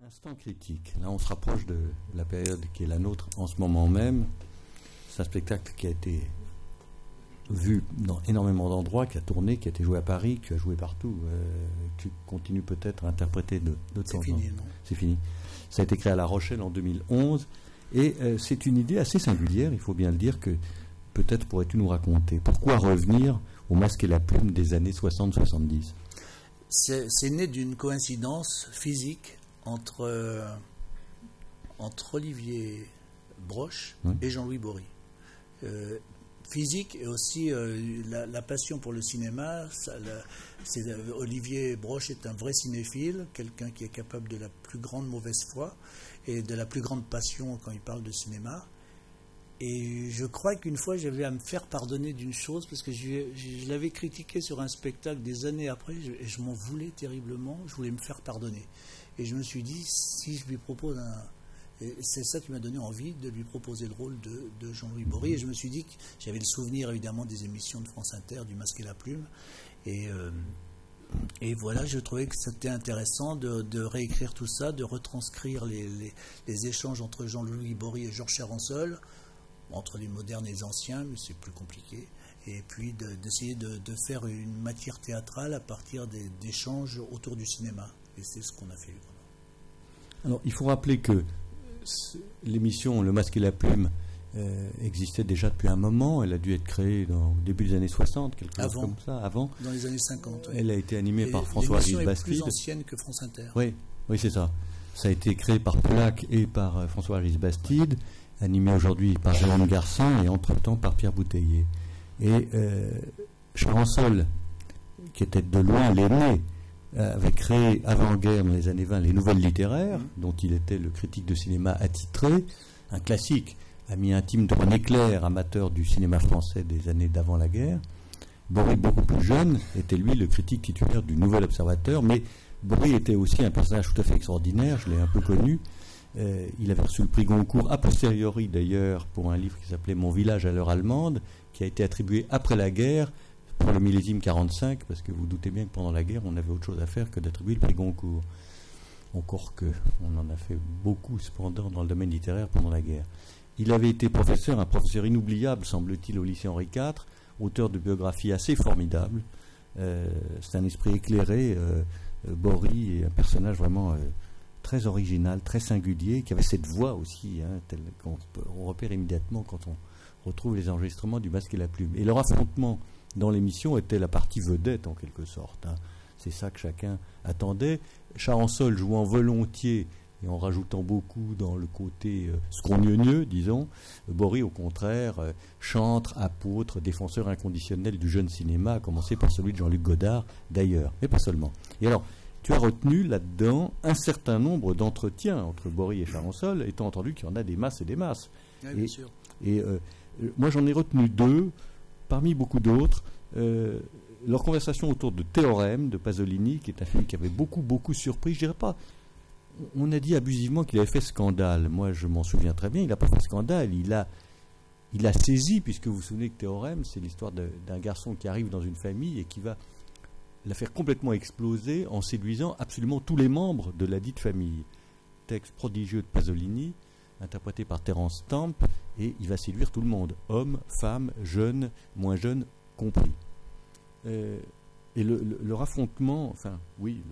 Instant critique. Là, on se rapproche de la période qui est la nôtre en ce moment même. C'est un spectacle qui a été vu dans énormément d'endroits, qui a tourné, qui a été joué à Paris, qui a joué partout. Tu continues peut-être à interpréter de temps en temps. C'est fini, non ? C'est fini. Ça a été créé à La Rochelle en 2011. Et c'est une idée assez singulière, il faut bien le dire, que peut-être pourrais-tu nous raconter. Pourquoi revenir au Masque et la Plume des années 60-70 ? C'est né d'une coïncidence physique entre Olivier Broche et Jean-Louis Bory. Physique et aussi la passion pour le cinéma. Olivier Broche est un vrai cinéphile, quelqu'un qui est capable de la plus grande mauvaise foi et de la plus grande passion quand il parle de cinéma. Et je crois qu'une fois, j'avais à me faire pardonner d'une chose, parce que je l'avais critiqué sur un spectacle des années après, et je m'en voulais terriblement, je voulais me faire pardonner. Et je me suis dit, si je lui propose et c'est ça qui m'a donné envie de lui proposer le rôle de Jean-Louis Bory. Et je me suis dit que j'avais le souvenir, évidemment, des émissions de France Inter, du Masque et la Plume. Et voilà, je trouvais que c'était intéressant de réécrire tout ça, de retranscrire les échanges entre Jean-Louis Bory et Georges Charançol, entre les modernes et les anciens, mais c'est plus compliqué, et puis d'essayer de faire une matière théâtrale à partir d'échanges autour du cinéma. Et c'est ce qu'on a fait. Alors, il faut rappeler que l'émission Le Masque et la Plume existait déjà depuis un moment. Elle a dû être créée au début des années 60, quelque chose comme ça, avant. Dans les années 50. Oui. Elle a été animée par François-Régis Bastide. L'émission est plus ancienne que France Inter. Oui, c'est ça. Ça a été créé par Polac et par François-Régis Bastide, animé aujourd'hui par Jérôme Garcin et entre-temps par Pierre Bouteiller. Et Charançol, qui était de loin l'aîné, avait créé avant-guerre, dans les années 20, les Nouvelles littéraires, dont il était le critique de cinéma attitré, un classique, ami intime de René Clair, amateur du cinéma français des années d'avant la guerre. Bory, beaucoup plus jeune, était lui le critique titulaire du Nouvel Observateur, mais Bory était aussi un personnage tout à fait extraordinaire, je l'ai un peu connu. Il avait reçu le prix Goncourt, a posteriori d'ailleurs, pour un livre qui s'appelait Mon village à l'heure allemande, qui a été attribué après la guerre, pour le millésime 45, parce que vous doutez bien que pendant la guerre, on avait autre chose à faire que d'attribuer le prix Goncourt. Encore que, on en a fait beaucoup cependant dans le domaine littéraire pendant la guerre. Il avait été un professeur inoubliable, semble-t-il, au lycée Henri IV, auteur de biographies assez formidables. C'est un esprit éclairé, Bory, et un personnage vraiment très original, très singulier, qui avait cette voix aussi, telle qu'on repère immédiatement quand on retrouve les enregistrements du Masque et la Plume. Et leur affrontement dans l'émission était la partie vedette en quelque sorte. C'est ça que chacun attendait. Charançol jouant volontiers et en rajoutant beaucoup dans le côté scrogneux, disons. Bory, au contraire, chantre, apôtre, défenseur inconditionnel du jeune cinéma, à commencer par celui de Jean-Luc Godard, d'ailleurs, mais pas seulement. Et alors, tu as retenu là-dedans un certain nombre d'entretiens entre Bory et Charançol, étant entendu qu'il y en a des masses et des masses. Oui, bien sûr. Et moi, j'en ai retenu deux, parmi beaucoup d'autres. Leur conversation autour de Théorème de Pasolini, qui est un film qui avait beaucoup surpris. Je dirais pas, on a dit abusivement qu'il avait fait scandale. Moi, je m'en souviens très bien. Il n'a pas fait scandale. Il a saisi, puisque vous vous souvenez que Théorème, c'est l'histoire d'un garçon qui arrive dans une famille et qui va la faire complètement exploser en séduisant absolument tous les membres de la dite famille. Texte prodigieux de Pasolini, interprété par Terence Stamp, et il va séduire tout le monde, hommes, femmes, jeunes, moins jeunes, compris. Et leur affrontement, enfin oui,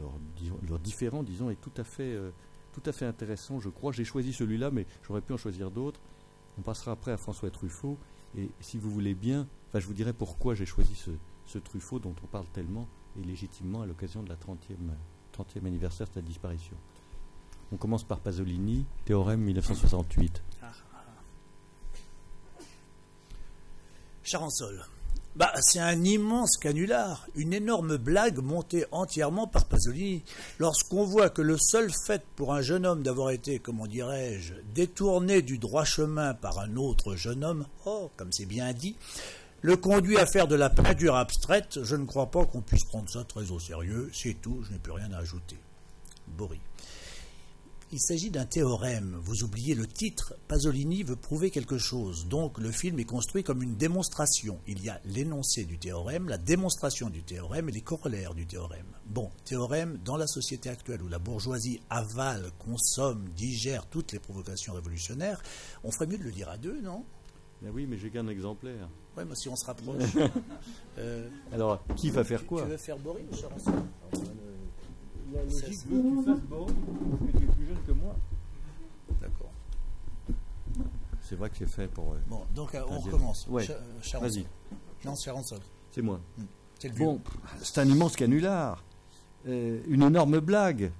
leur différend, disons, est tout à fait intéressant, je crois. J'ai choisi celui-là, mais j'aurais pu en choisir d'autres. On passera après à François Truffaut, et si vous voulez bien, je vous dirai pourquoi j'ai choisi ce Truffaut dont on parle tellement, et légitimement à l'occasion de la 30e anniversaire de sa disparition. On commence par Pasolini, Théorème 1968. Charançol. C'est un immense canular, une énorme blague montée entièrement par Pasolini. Lorsqu'on voit que le seul fait pour un jeune homme d'avoir été, comment dirais-je, détourné du droit chemin par un autre jeune homme, comme c'est bien dit, le conduit à faire de la peinture abstraite, je ne crois pas qu'on puisse prendre ça très au sérieux, c'est tout, je n'ai plus rien à ajouter. Bory. Il s'agit d'un théorème. Vous oubliez le titre. Pasolini veut prouver quelque chose. Donc le film est construit comme une démonstration. Il y a l'énoncé du théorème, la démonstration du théorème et les corollaires du théorème. Bon, théorème, dans la société actuelle où la bourgeoisie avale, consomme, digère toutes les provocations révolutionnaires, on ferait mieux de le dire à deux, non? Ben oui, mais j'ai qu'un exemplaire. Oui, mais si on se rapproche. Alors, qui va faire quoi? Tu veux faire Boris ou Charançon? La logique veut que tu fasses Boris, parce que tu es plus jeune que moi. D'accord. C'est vrai que c'est fait pour... Bon, donc on recommence. Ouais. Charançon. Vas-y. Non, Charançon. C'est moi. C'est le vieux. Bon, c'est un immense canular. Une énorme blague,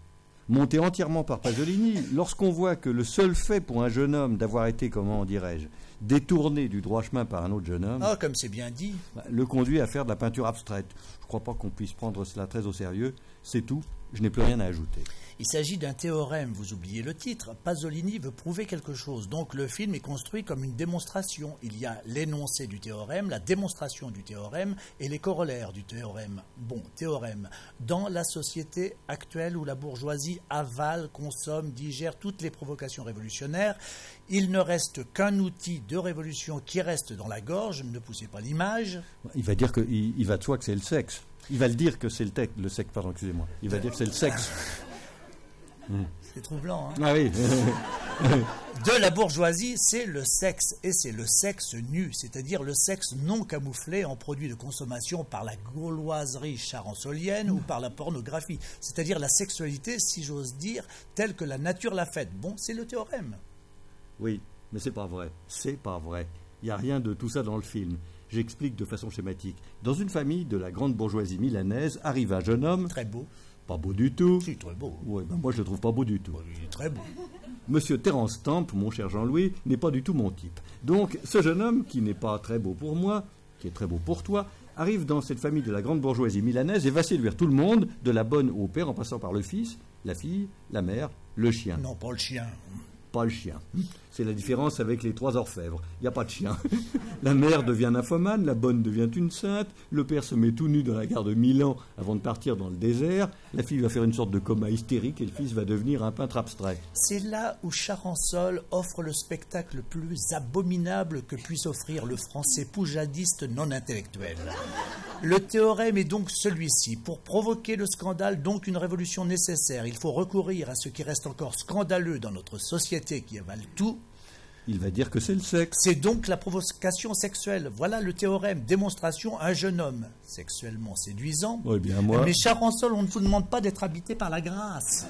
montée entièrement par Pasolini. Lorsqu'on voit que le seul fait pour un jeune homme d'avoir été, comment dirais-je, détourné du droit chemin par un autre jeune homme, Ah, comme c'est bien dit. le conduit à faire de la peinture abstraite. Je ne crois pas qu'on puisse prendre cela très au sérieux. C'est tout. Je n'ai plus rien à ajouter. Il s'agit d'un théorème, vous oubliez le titre. Pasolini veut prouver quelque chose. Donc le film est construit comme une démonstration. Il y a l'énoncé du théorème, la démonstration du théorème et les corollaires du théorème. Bon, théorème. Dans la société actuelle où la bourgeoisie avale, consomme, digère toutes les provocations révolutionnaires, il ne reste qu'un outil de révolution qui reste dans la gorge. Ne poussez pas l'image. Il va dire il va de soi que c'est le sexe. Il va le dire que c'est le sexe, pardon, excusez-moi. Il va dire que c'est le sexe. C'est troublant, hein? Ah oui. De la bourgeoisie, c'est le sexe, et c'est le sexe nu, c'est-à-dire le sexe non camouflé en produit de consommation par la gauloiserie charançolienne ou par la pornographie, c'est-à-dire la sexualité, si j'ose dire, telle que la nature l'a faite. Bon, c'est le théorème. Oui, mais c'est pas vrai. C'est pas vrai. Il n'y a rien de tout ça dans le film. J'explique de façon schématique. Dans une famille de la grande bourgeoisie milanaise, arrive un jeune homme... Très beau. Pas beau du tout. Si, très beau. Ouais, ben moi je le trouve pas beau du tout. Il est très beau. Monsieur Terence Stamp, mon cher Jean-Louis, n'est pas du tout mon type. Donc, ce jeune homme, qui n'est pas très beau pour moi, qui est très beau pour toi, arrive dans cette famille de la grande bourgeoisie milanaise et va séduire tout le monde, de la bonne au père, en passant par le fils, la fille, la mère, le chien. Non, pas le chien. Pas le chien. C'est la différence avec les trois orfèvres. Il n'y a pas de chien. La mère devient nymphomane, la bonne devient une sainte, le père se met tout nu dans la gare de Milan avant de partir dans le désert, la fille va faire une sorte de coma hystérique et le fils va devenir un peintre abstrait. C'est là où Charançol offre le spectacle le plus abominable que puisse offrir le français poujadiste non intellectuel. Le théorème est donc celui-ci. Pour provoquer le scandale, donc une révolution nécessaire, il faut recourir à ce qui reste encore scandaleux dans notre société qui avale tout. Il va dire que c'est le sexe. C'est donc la provocation sexuelle. Voilà le théorème. Démonstration, un jeune homme sexuellement séduisant. Oui, bien moi. Mais Charançol, on ne vous demande pas d'être habité par la grâce.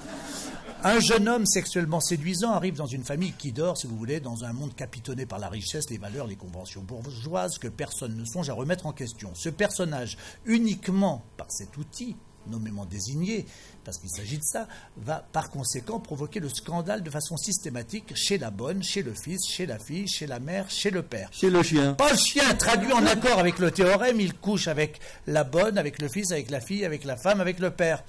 Un jeune homme sexuellement séduisant arrive dans une famille qui dort, si vous voulez, dans un monde capitonné par la richesse, les valeurs, les conventions bourgeoises que personne ne songe à remettre en question. Ce personnage, uniquement par cet outil, nommément désigné, parce qu'il s'agit de ça, va par conséquent provoquer le scandale de façon systématique chez la bonne, chez le fils, chez la fille, chez la mère, chez le père. Chez le chien. Pas le chien, traduit en accord avec le théorème, il couche avec la bonne, avec le fils, avec la fille, avec la femme, avec le père.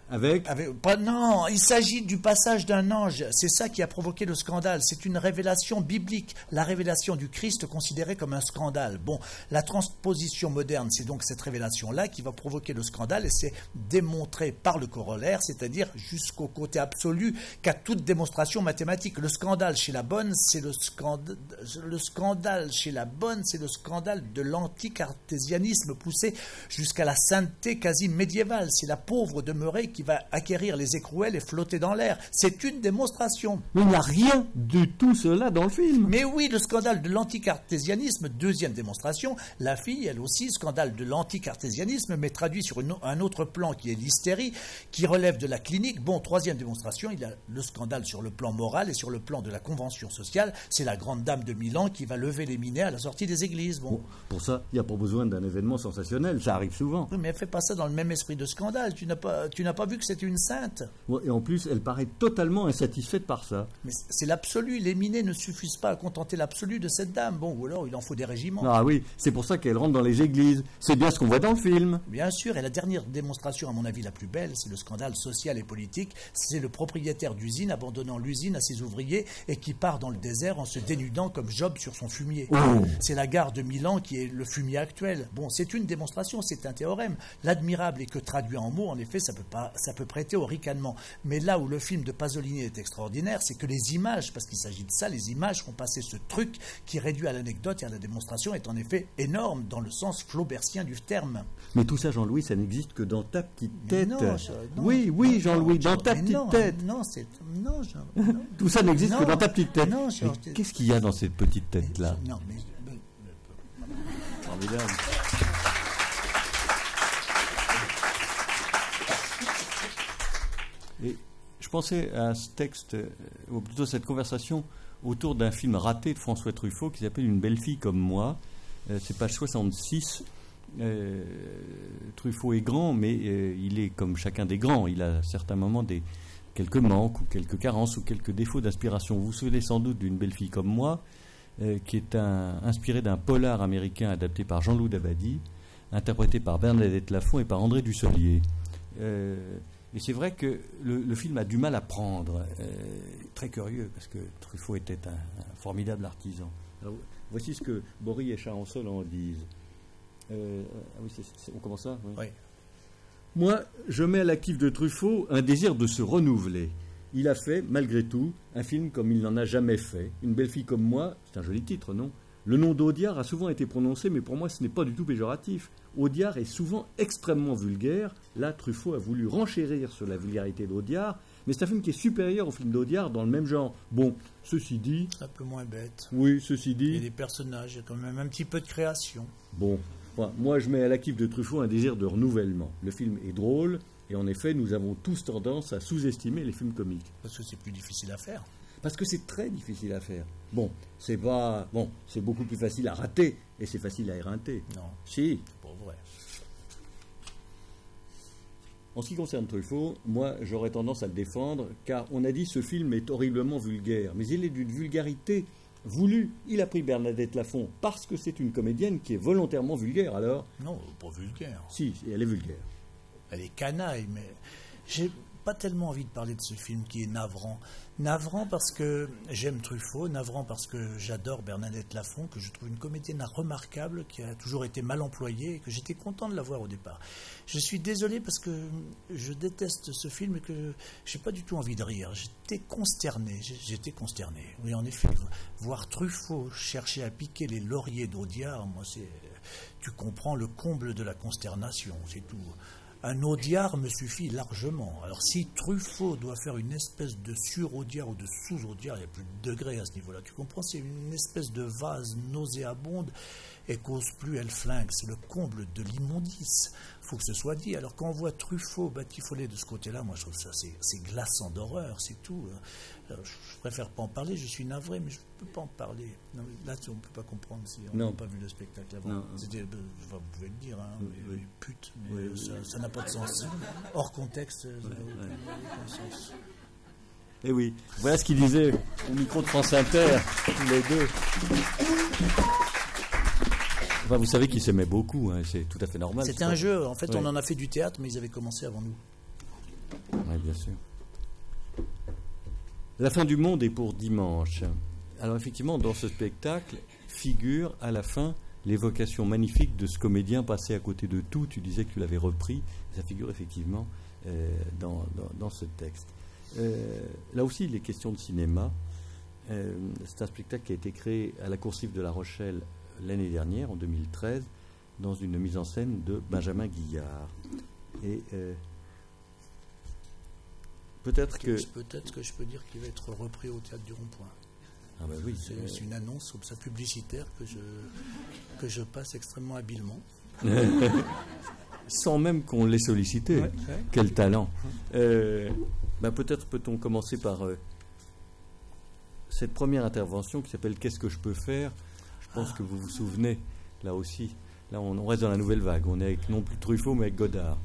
Non, il s'agit du passage d'un ange. C'est ça qui a provoqué le scandale. C'est une révélation biblique. La révélation du Christ considérée comme un scandale. Bon, la transposition moderne, c'est donc cette révélation-là qui va provoquer le scandale et c'est démontré par le corollaire, c'est-à-dire jusqu'au côté absolu qu'à toute démonstration mathématique. Le scandale chez la bonne, c'est le scandale chez la bonne, c'est le scandale de l'anticartésianisme poussé jusqu'à la sainteté quasi médiévale. C'est la pauvre demeurée qui va acquérir les écrouelles et flotter dans l'air. C'est une démonstration. Mais il n'y a rien de tout cela dans le film. Mais oui, le scandale de l'anticartésianisme, deuxième démonstration. La fille, elle aussi, scandale de l'anticartésianisme, mais traduit sur un autre plan qui est l'hystérie, qui relève de la clinique. Bon, troisième démonstration, il y a le scandale sur le plan moral et sur le plan de la convention sociale. C'est la grande dame de Milan qui va lever les minets à la sortie des églises. Bon, pour ça, il n'y a pas besoin d'un événement sensationnel, ça arrive souvent. Oui, mais elle ne fait pas ça dans le même esprit de scandale. Tu n'as pas vu que c'était une sainte. Ouais, et en plus, elle paraît totalement insatisfaite par ça. Mais c'est l'absolu. Les minets ne suffisent pas à contenter l'absolu de cette dame. Bon, ou alors il en faut des régiments. Ah oui, c'est pour ça qu'elle rentre dans les églises. C'est bien ce qu'on voit dans le film. Bien sûr, et la dernière démonstration, à mon avis, la plus belle, c'est le scandale social et politique. C'est le propriétaire d'usine abandonnant l'usine à ses ouvriers et qui part dans le désert en se dénudant comme Job sur son fumier. Oh. C'est la gare de Milan qui est le fumier actuel. Bon, c'est une démonstration, c'est un théorème. L'admirable est que traduit en mots, en effet, ça peut pas ça peut prêter au ricanement. Mais là où le film de Pasolini est extraordinaire, c'est que les images, parce qu'il s'agit de ça, les images font passer ce truc qui réduit à l'anecdote et à la démonstration est en effet énorme dans le sens flaubertien du terme. Mais tout ça, Jean-Louis, ça n'existe que dans ta petite tête. Non, oui, Jean-Louis, dans ta petite tête. Non, Tout ça n'existe que dans ta petite tête. Non, mais qu'est-ce qu'il y a dans cette petite tête-là? Non, mais... Formidable. Et je pensais à ce texte, ou plutôt cette conversation autour d'un film raté de François Truffaut qui s'appelle Une belle fille comme moi. C'est page 66. Truffaut est grand, mais il est comme chacun des grands. Il a à certains moments quelques manques ou quelques carences ou quelques défauts d'inspiration. Vous vous souvenez sans doute d'Une belle fille comme moi, qui est inspiré d'un polar américain adapté par Jean-Loup Dabadi, interprété par Bernadette Lafont et par André Dussolier. Et c'est vrai que le film a du mal à prendre. Très curieux, parce que Truffaut était un formidable artisan. Alors, voici ce que Bory et Charançol en disent. On commence ça? Oui. Moi, je mets à l'actif de Truffaut un désir de se renouveler. Il a fait, malgré tout, un film comme il n'en a jamais fait. Une belle fille comme moi, c'est un joli titre, non? Le nom d'Audiard a souvent été prononcé, mais pour moi, ce n'est pas du tout péjoratif. Audiard est souvent extrêmement vulgaire. Là, Truffaut a voulu renchérir sur la vulgarité d'Audiard, mais c'est un film qui est supérieur au film d'Audiard dans le même genre. Bon, ceci dit... Un peu moins bête. Oui, ceci dit... Il y a des personnages, il y a quand même un petit peu de création. Bon, moi, je mets à l'actif de Truffaut un désir de renouvellement. Le film est drôle, et en effet, nous avons tous tendance à sous-estimer les films comiques. Parce que c'est plus difficile à faire. Parce que c'est très difficile à faire. C'est beaucoup plus facile à rater et c'est facile à éreinter. Non. Si. C'est pas vrai. En ce qui concerne Truffaut, moi, j'aurais tendance à le défendre, car on a dit ce film est horriblement vulgaire, mais il est d'une vulgarité voulue. Il a pris Bernadette Lafont parce que c'est une comédienne qui est volontairement vulgaire, alors. Non, pas vulgaire. Si, elle est vulgaire. Elle est canaille, mais j'ai pas tellement envie de parler de ce film qui est navrant. Navrant parce que j'aime Truffaut, navrant parce que j'adore Bernadette Lafont, que je trouve une comédienne remarquable, qui a toujours été mal employée et que j'étais content de la voir au départ. Je suis désolé parce que je déteste ce film et que j'ai pas du tout envie de rire. J'étais consterné. Oui, en effet, voir Truffaut chercher à piquer les lauriers d'Audiard, moi, tu comprends le comble de la consternation, c'est tout. Un Audiard me suffit largement. Alors si Truffaut doit faire une espèce de sur-Audiard ou de sous-Audiard, il n'y a plus de degré à ce niveau-là. Tu comprends? C'est une espèce de vase nauséabonde et qu'ose plus elle flingue. C'est le comble de l'immondice. Il faut que ce soit dit. Alors quand on voit Truffaut batifoler de ce côté-là, moi je trouve ça c'est glaçant d'horreur, c'est tout. Alors, je préfère pas en parler, je suis navré, mais je ne peux pas en parler. Non, là, on ne peut pas comprendre si on n'a pas vu le spectacle avant. Vous pouvez le dire, hein, oui. Pute, mais oui. Ça n'a pas de sens. Hors contexte, ça n'a aucun sens. Et oui, voilà ce qu'il disait au micro de France Inter, tous les deux. Enfin, vous savez qu'ils s'aimaient beaucoup, hein, c'est tout à fait normal. C'était un jeu, en fait, on en a fait du théâtre, mais ils avaient commencé avant nous. Oui, bien sûr. La fin du monde est pour dimanche. Alors effectivement, dans ce spectacle figure à la fin l'évocation magnifique de ce comédien passé à côté de tout. Tu disais que tu l'avais repris. Ça figure effectivement dans ce texte. Là aussi, il est question de cinéma. C'est un spectacle qui a été créé à la Coursive de La Rochelle l'année dernière, en 2013, dans une mise en scène de Benjamin Guillard. Et peut-être que je peux dire qu'il va être repris au Théâtre du Rond-Point. Ah ben oui, c'est une annonce comme ça publicitaire que je passe extrêmement habilement. Sans même qu'on l'ait sollicité. Ouais. Quel talent. Peut-être peut-on commencer par cette première intervention qui s'appelle « Qu'est-ce que je peux faire ?» Je pense que vous vous souvenez, là aussi. Là, on reste dans la nouvelle vague. On est avec non plus Truffaut, mais avec Godard.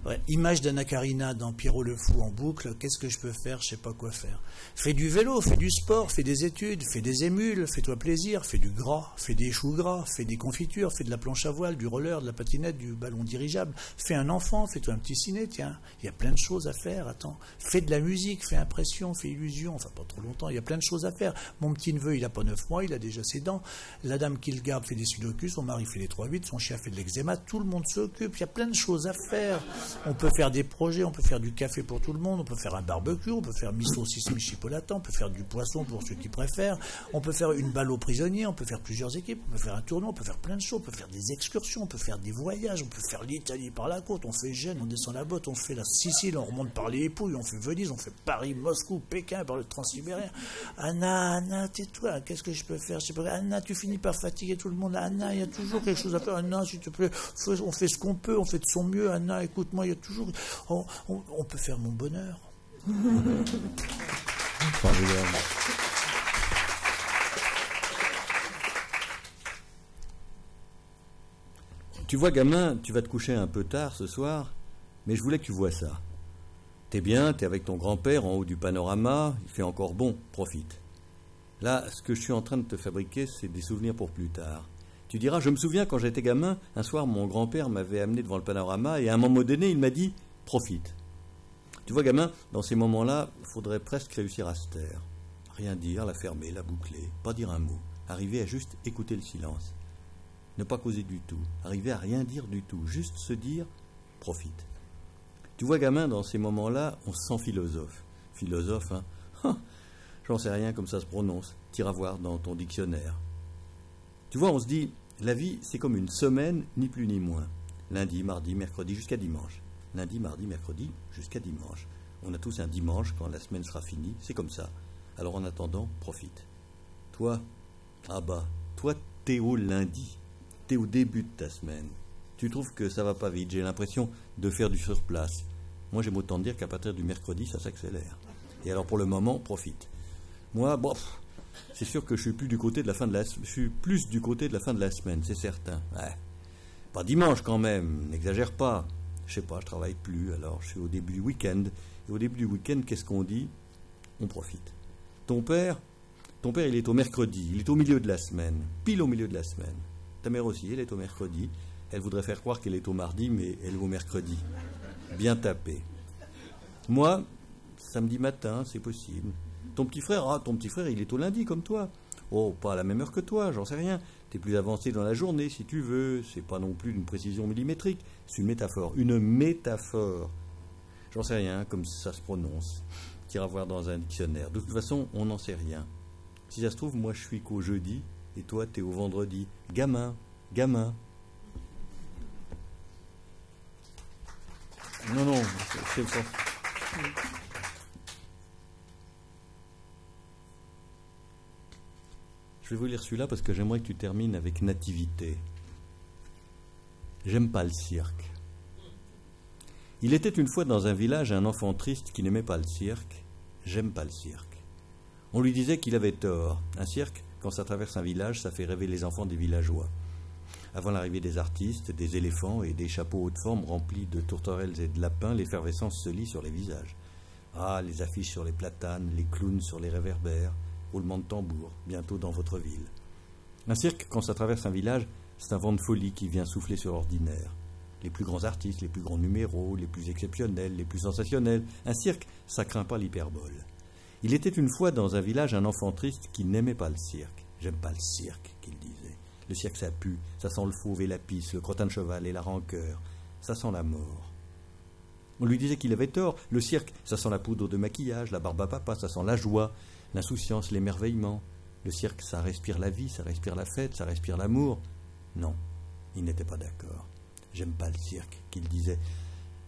Ouais, image d'Anna Karina dans Pierrot le Fou en boucle. Qu'est-ce que je peux faire? Je sais pas quoi faire. Fais du vélo, fais du sport, fais des études, fais des émules, fais-toi plaisir, fais du gras, fais des choux gras, fais des confitures, fais de la planche à voile, du roller, de la patinette, du ballon dirigeable. Fais un enfant, fais-toi un petit ciné, tiens. Il y a plein de choses à faire, attends. Fais de la musique, fais impression, fais illusion. Enfin, pas trop longtemps, il y a plein de choses à faire. Mon petit neveu, il a pas 9 mois, il a déjà ses dents. La dame qui le garde fait des sudokus, son mari fait les 3-8, son chien fait de l'eczéma. Tout le monde s'occupe, il y a plein de choses à faire. On peut faire des projets, on peut faire du café pour tout le monde, on peut faire un barbecue, on peut faire mi-saucisse, mi-chipolata, on peut faire du poisson pour ceux qui préfèrent, on peut faire une balle aux prisonniers, on peut faire plusieurs équipes, on peut faire un tournoi, on peut faire plein de choses, on peut faire des excursions, on peut faire des voyages, on peut faire l'Italie par la côte, on fait Gênes, on descend la botte, on fait la Sicile, on remonte par les Épouilles, on fait Venise, on fait Paris, Moscou, Pékin, par le transsibérien. Anna, tais-toi, qu'est-ce que je peux faire? Je sais pas. Anna, tu finis par fatiguer tout le monde. Anna, il y a toujours quelque chose à faire. Anna, s'il te plaît, on fait ce qu'on peut, on fait de son mieux. Anna, écoute-moi, il y a toujours... On peut faire mon bonheur. Tu vois, gamin, tu vas te coucher un peu tard ce soir, mais je voulais que tu vois ça. T'es bien, t'es avec ton grand-père en haut du panorama, il fait encore bon, profite. Là, ce que je suis en train de te fabriquer, c'est des souvenirs pour plus tard. Tu diras, je me souviens quand j'étais gamin, un soir mon grand-père m'avait amené devant le panorama et à un moment donné, il m'a dit, profite. Tu vois, gamin, dans ces moments-là, il faudrait presque réussir à se taire. Rien dire, la fermer, la boucler, pas dire un mot. Arriver à juste écouter le silence. Ne pas causer du tout. Arriver à rien dire du tout. Juste se dire, profite. Tu vois, gamin, dans ces moments-là, on se sent philosophe. Philosophe, hein? J'en sais rien comme ça se prononce. T'iras voir dans ton dictionnaire. Tu vois, on se dit, la vie, c'est comme une semaine, ni plus ni moins. Lundi, mardi, mercredi, jusqu'à dimanche. Lundi, mardi, mercredi, jusqu'à dimanche. On a tous un dimanche quand la semaine sera finie. C'est comme ça. Alors en attendant, profite. Toi, toi, t'es au lundi. T'es au début de ta semaine. Tu trouves que ça va pas vite. J'ai l'impression de faire du surplace. Moi, j'aime autant dire qu'à partir du mercredi, ça s'accélère. Et alors, pour le moment, profite. Moi, c'est sûr que je suis plus du côté de la fin de la semaine, c'est certain. Ouais. Pas dimanche quand même, n'exagère pas. Je sais pas, je travaille plus, alors je suis au début du week-end. Et au début du week-end, qu'est-ce qu'on dit? On profite. Ton père, il est au mercredi, il est au milieu de la semaine, pile au milieu de la semaine. Ta mère aussi, elle est au mercredi. Elle voudrait faire croire qu'elle est au mardi, mais elle est au mercredi. Bien tapé. Moi, samedi matin, c'est possible. Ton petit frère, il est au lundi comme toi. Oh, pas à la même heure que toi, j'en sais rien. T'es plus avancé dans la journée, si tu veux. C'est pas non plus d'une précision millimétrique. C'est une métaphore. Une métaphore. J'en sais rien, comme ça se prononce. T'iras voir dans un dictionnaire. De toute façon, on n'en sait rien. Si ça se trouve, moi, je suis qu'au jeudi, et toi, t'es au vendredi. Gamin. Non, c'est le sens. Je vais vous lire celui-là parce que j'aimerais que tu termines avec nativité. J'aime pas le cirque. Il était une fois dans un village un enfant triste qui n'aimait pas le cirque. J'aime pas le cirque. On lui disait qu'il avait tort. Un cirque, quand ça traverse un village, ça fait rêver les enfants des villageois. Avant l'arrivée des artistes, des éléphants et des chapeaux haute forme remplis de tourterelles et de lapins, l'effervescence se lit sur les visages. Ah, les affiches sur les platanes, les clowns sur les réverbères, roulement de tambour, bientôt dans votre ville. Un cirque, quand ça traverse un village, c'est un vent de folie qui vient souffler sur l'ordinaire. Les plus grands artistes, les plus grands numéros, les plus exceptionnels, les plus sensationnels. Un cirque, ça craint pas l'hyperbole. Il était une fois dans un village un enfant triste qui n'aimait pas le cirque. J'aime pas le cirque, qu'il disait. Le cirque, ça pue, ça sent le fauve et la pisse, le crottin de cheval et la rancœur. Ça sent la mort. On lui disait qu'il avait tort. Le cirque, ça sent la poudre de maquillage, la barbe à papa, ça sent la joie, l'insouciance, l'émerveillement. Le cirque, ça respire la vie, ça respire la fête, ça respire l'amour. Non, il n'était pas d'accord. J'aime pas le cirque, qu'il disait.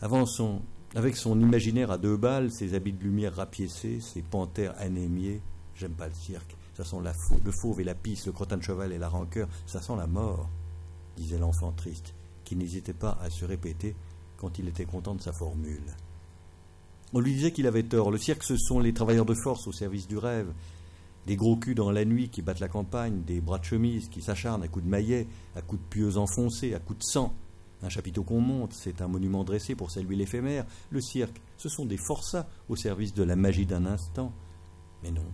Avec son imaginaire à 2 balles, ses habits de lumière rapiécés, ses panthères anémiées, j'aime pas le cirque. Ça sent le fauve et la pisse, le crottin de cheval et la rancœur. Ça sent la mort, disait l'enfant triste, qui n'hésitait pas à se répéter quand il était content de sa formule. On lui disait qu'il avait tort. Le cirque, ce sont les travailleurs de force au service du rêve. Des gros culs dans la nuit qui battent la campagne, des bras de chemise qui s'acharnent à coups de maillet, à coups de pieux enfoncés, à coups de sang. Un chapiteau qu'on monte, c'est un monument dressé pour saluer l'éphémère. Le cirque, ce sont des forçats au service de la magie d'un instant. Mais non,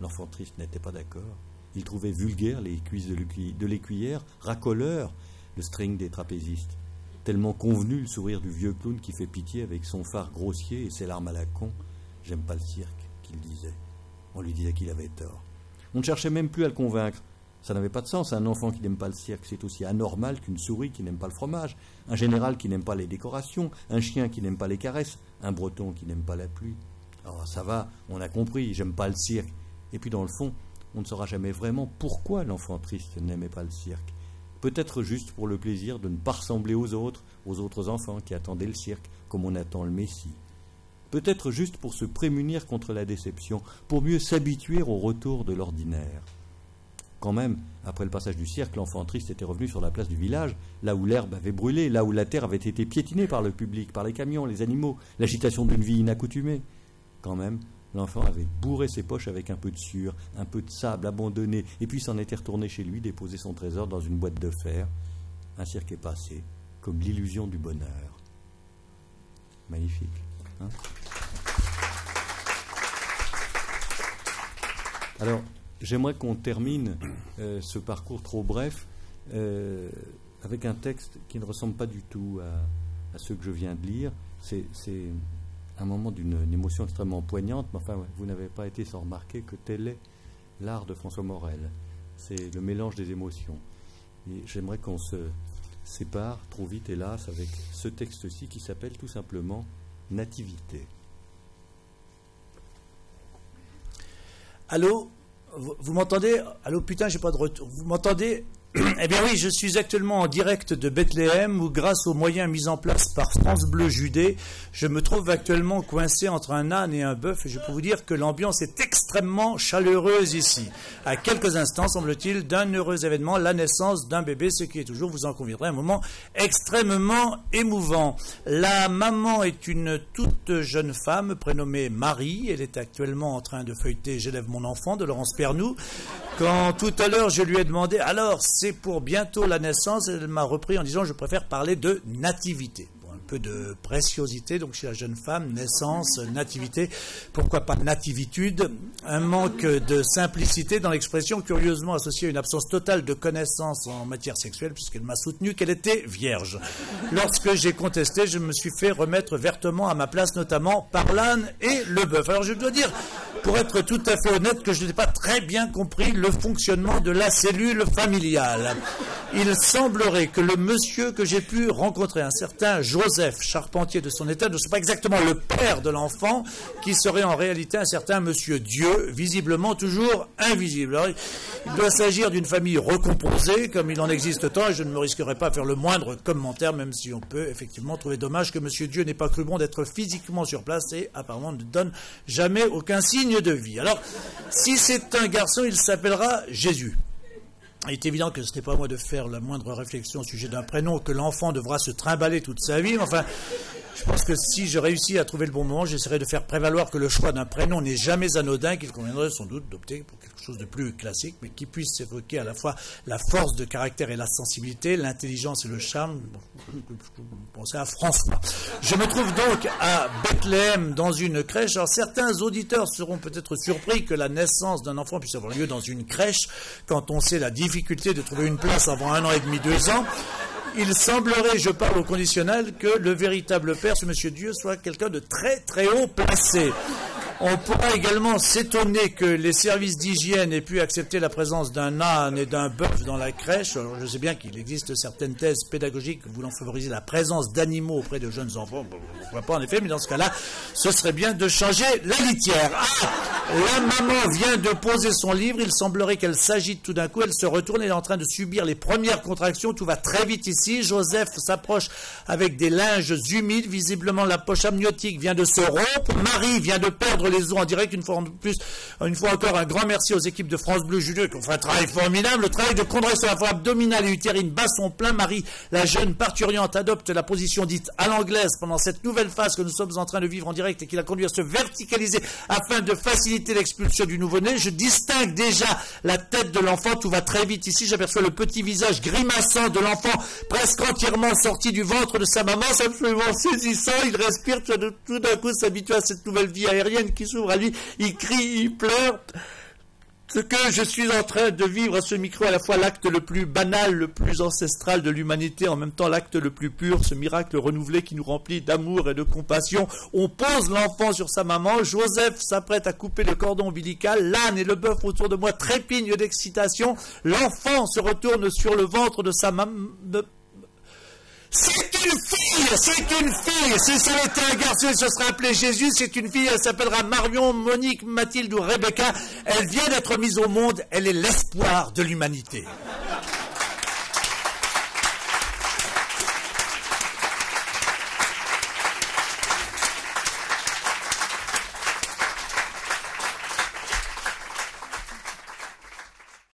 l'enfant triste n'était pas d'accord. Il trouvait vulgaire les cuisses de l'écuyère, racoleur le string des trapézistes. Tellement convenu le sourire du vieux clown qui fait pitié avec son phare grossier et ses larmes à la con. J'aime pas le cirque, qu'il disait. On lui disait qu'il avait tort. On ne cherchait même plus à le convaincre. Ça n'avait pas de sens. Un enfant qui n'aime pas le cirque, c'est aussi anormal qu'une souris qui n'aime pas le fromage, un général qui n'aime pas les décorations, un chien qui n'aime pas les caresses, un breton qui n'aime pas la pluie. Alors ça va, on a compris, j'aime pas le cirque. Et puis dans le fond, on ne saura jamais vraiment pourquoi l'enfant triste n'aimait pas le cirque. Peut-être juste pour le plaisir de ne pas ressembler aux autres enfants qui attendaient le cirque comme on attend le Messie. Peut-être juste pour se prémunir contre la déception, pour mieux s'habituer au retour de l'ordinaire. Quand même, après le passage du cirque, l'enfant triste était revenu sur la place du village, là où l'herbe avait brûlé, là où la terre avait été piétinée par le public, par les camions, les animaux, l'agitation d'une vie inaccoutumée. Quand même, l'enfant avait bourré ses poches avec un peu de sueur, un peu de sable abandonné, et puis s'en était retourné chez lui déposer son trésor dans une boîte de fer. Un cirque est passé, comme l'illusion du bonheur. Magnifique, hein ? Alors, j'aimerais qu'on termine ce parcours trop bref avec un texte qui ne ressemble pas du tout à ceux que je viens de lire. C'est un moment d'une émotion extrêmement poignante, mais enfin, vous n'avez pas été sans remarquer que tel est l'art de François Morel. C'est le mélange des émotions. Et j'aimerais qu'on se sépare trop vite, hélas, avec ce texte-ci qui s'appelle tout simplement « Nativité ». Allô ? Vous m'entendez ? Allô, putain, j'ai pas de retour. Vous m'entendez ? Eh bien oui, je suis actuellement en direct de Bethléem où, grâce aux moyens mis en place par France Bleu Judée, je me trouve actuellement coincé entre un âne et un bœuf et je peux vous dire que l'ambiance est extrêmement chaleureuse ici. À quelques instants, semble-t-il, d'un heureux événement, la naissance d'un bébé, ce qui est toujours, vous en conviendrez, un moment extrêmement émouvant. La maman est une toute jeune femme prénommée Marie. Elle est actuellement en train de feuilleter « J'élève mon enfant » de Laurence Pernoud. Quand tout à l'heure je lui ai demandé « Alors, c'est pour bientôt la naissance », elle m'a repris en disant « Je préfère parler de nativité ». Un peu de préciosité, donc chez la jeune femme, naissance, nativité, pourquoi pas nativitude, un manque de simplicité dans l'expression, curieusement associée à une absence totale de connaissances en matière sexuelle, puisqu'elle m'a soutenu qu'elle était vierge. Lorsque j'ai contesté, je me suis fait remettre vertement à ma place, notamment par l'âne et le bœuf. Alors je dois dire, pour être tout à fait honnête, que je n'ai pas très bien compris le fonctionnement de la cellule familiale. Il semblerait que le monsieur que j'ai pu rencontrer, un certain Joseph Charpentier de son état, ne soit pas exactement le père de l'enfant, qui serait en réalité un certain monsieur Dieu, visiblement toujours invisible. Alors, il doit s'agir d'une famille recomposée, comme il en existe tant, et je ne me risquerai pas à faire le moindre commentaire, même si on peut effectivement trouver dommage que monsieur Dieu n'ait pas cru bon d'être physiquement sur place et apparemment ne donne jamais aucun signe de vie. Alors, si c'est un garçon, il s'appellera Jésus. Il est évident que ce n'est pas à moi de faire la moindre réflexion au sujet d'un prénom, que l'enfant devra se trimballer toute sa vie, mais enfin, je pense que si je réussis à trouver le bon moment, j'essaierai de faire prévaloir que le choix d'un prénom n'est jamais anodin, qu'il conviendrait sans doute d'opter pour quelque chose de plus classique, mais qui puisse évoquer à la fois la force de caractère et la sensibilité, l'intelligence et le charme. Pensez à François. Je me trouve donc à Bethléem, dans une crèche. Alors certains auditeurs seront peut-être surpris que la naissance d'un enfant puisse avoir lieu dans une crèche, quand on sait la difficulté de trouver une place avant 1 an et demi, 2 ans. Il semblerait, je parle au conditionnel, que le véritable père, ce monsieur Dieu, soit quelqu'un de très très haut placé. On pourra également s'étonner que les services d'hygiène aient pu accepter la présence d'un âne et d'un bœuf dans la crèche. Alors, je sais bien qu'il existe certaines thèses pédagogiques voulant favoriser la présence d'animaux auprès de jeunes enfants. Pourquoi pas en effet, mais dans ce cas-là, ce serait bien de changer la litière. Ah, la maman vient de poser son livre. Il semblerait qu'elle s'agite tout d'un coup. Elle se retourne. Elle est en train de subir les premières contractions. Tout va très vite ici. Joseph s'approche avec des linges humides. Visiblement, la poche amniotique vient de se rompre. Marie vient de perdre les os en direct. Une fois encore, un grand merci aux équipes de France Bleu Judée qui ont fait un travail formidable. Le travail de contraction à la fois abdominale et utérine bat son plein. Marie, la jeune parturiente, adopte la position dite à l'anglaise pendant cette nouvelle phase que nous sommes en train de vivre en direct et qui l'a conduit à se verticaliser afin de faciliter l'expulsion du nouveau-né. Je distingue déjà la tête de l'enfant. Tout va très vite ici. J'aperçois le petit visage grimaçant de l'enfant presque entièrement sorti du ventre de sa maman. C'est absolument saisissant. Il respire tout d'un coup, s'habitue à cette nouvelle vie aérienne qui s'ouvre à lui. Il crie, il pleure. Ce que je suis en train de vivre à ce micro, à la fois l'acte le plus banal, le plus ancestral de l'humanité, en même temps l'acte le plus pur, ce miracle renouvelé qui nous remplit d'amour et de compassion. On pose l'enfant sur sa maman, Joseph s'apprête à couper le cordon ombilical, l'âne et le bœuf autour de moi trépignent d'excitation, l'enfant se retourne sur le ventre de sa maman. C'est une fille, si ça avait été un garçon, elle se serait appelé Jésus, c'est une fille, elle s'appellera Marion, Monique, Mathilde ou Rebecca, elle vient d'être mise au monde, elle est l'espoir de l'humanité.